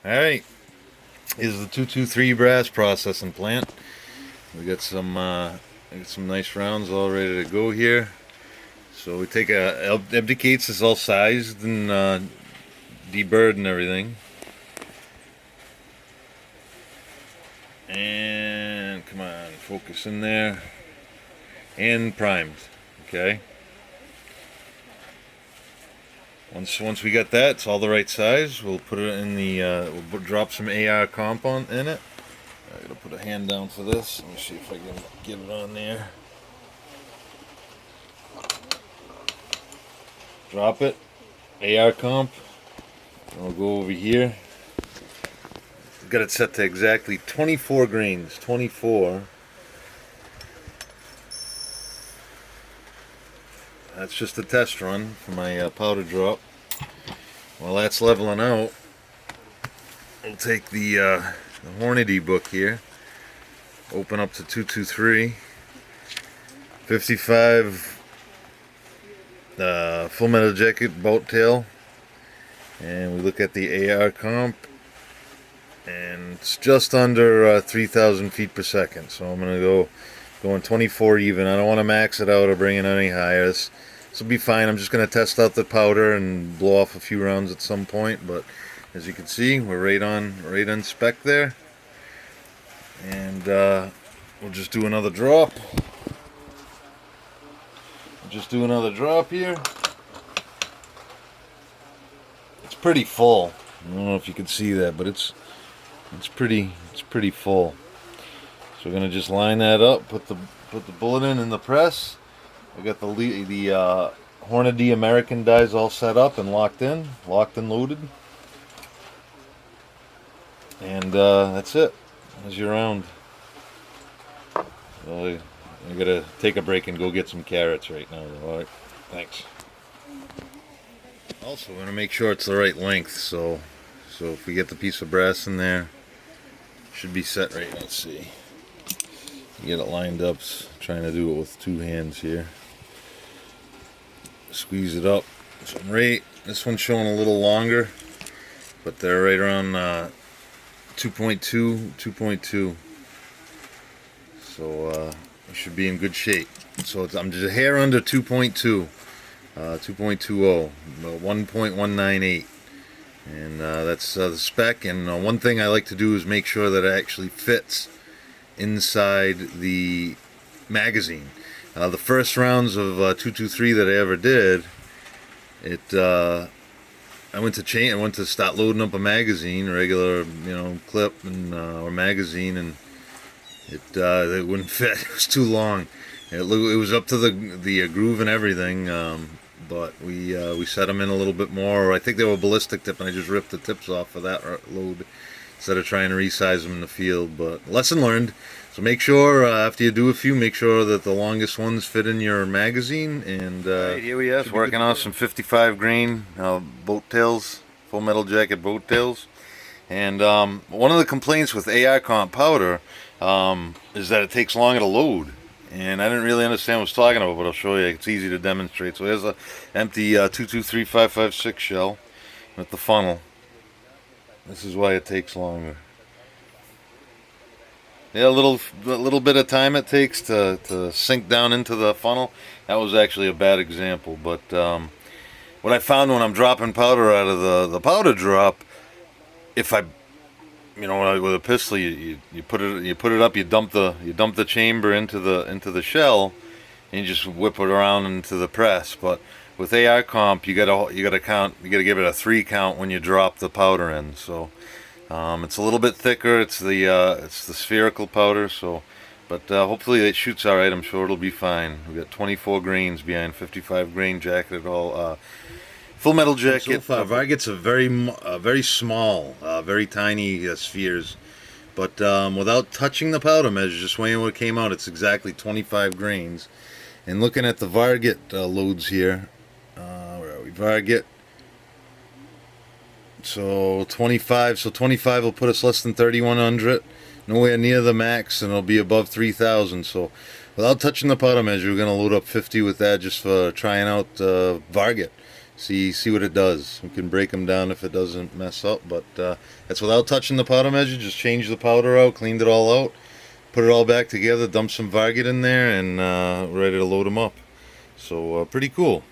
Alright, is the 223 brass processing plant. We got some nice rounds all ready to go here. So we take empty case that's all sized and deburred and everything. And come on, focus in there. And primed. Okay. Once we got that, it's all the right size. We'll put it in the. We'll drop some AR compound in it. I gotta put a hand down for this. Let me see if I can get it on there. Drop it. AR comp. And we'll go over here. Got it set to exactly 24 grains. 24. That's just a test run for my powder drop. While that's leveling out, we'll take the Hornady book here, open up to 223, 55 Full Metal Jacket boat tail, and we look at the AR comp, and it's just under 3,000 feet per second. So I'm gonna going 24 even. I don't want to max it out or bring it any higher. This will be fine. I'm just going to test out the powder and blow off a few rounds at some point. But as you can see, we're right on spec there. And we'll just do another drop. Here. It's pretty full. I don't know if you can see that, but it's pretty full. So we're gonna just line that up, put the bullet in the press. I got the Hornady American dies all set up and locked and loaded. And that's it. There's your round. Well, I gotta take a break and go get some carrots right now. All right, thanks. Also, we're gonna make sure it's the right length. So if we get the piece of brass in there, it should be set right. Let's see. Get it lined up, trying to do it with two hands here. Squeeze it up. So this one's showing a little longer, but they're right around 2.2. So we should be in good shape. So I'm just a hair under 2.2, 2.20, 1.198. And that's the spec. And one thing I like to do is make sure that it actually fits inside the magazine. The first rounds of 223 that I ever did, I went to start loading up a magazine, a regular clip and or magazine, and it wouldn't fit. It was too long. It was up to the groove and everything, but we set them in a little bit more. I think they were ballistic tip, and I just ripped the tips off for that load, instead of trying to resize them in the field. But lesson learned. So make sure after you do a few, make sure that the longest ones fit in your magazine. And right, here we are, working off some 55 grain boat tails, Full Metal Jacket boat tails. And one of the complaints with AR comp powder is that it takes longer to load. And I didn't really understand what I was talking about, but I'll show you. It's easy to demonstrate. So here's an empty 223556 shell with the funnel. This is why it takes longer. Yeah, a little bit of time it takes to sink down into the funnel. That was actually a bad example, but what I found when I'm dropping powder out of the powder drop, if I, with a pistol, you put it up, you dump the chamber into the shell, and you just whip it around into the press. But with AR comp, you gotta give it a 3 count when you drop the powder in. So it's a little bit thicker. It's the spherical powder. So, but hopefully it shoots all right. I'm sure it'll be fine. We got 24 grains behind 55 grain jacket. All Full Metal Jacket. So far, Varget's a very small, very tiny spheres. But without touching the powder measure, just weighing what came out, it's exactly 25 grains. And looking at the Varget loads here, where are we? Varget. So 25. So 25 will put us less than 3,100. Nowhere near the max, and it'll be above 3,000. So without touching the powder measure, we're going to load up 50 with that just for trying out Varget. see what it does. We can break them down if it doesn't mess up, but that's without touching the powder measure. Just changed the powder out, cleaned it all out, put it all back together, dumped some Varget in there, and ready to load them up. So pretty cool.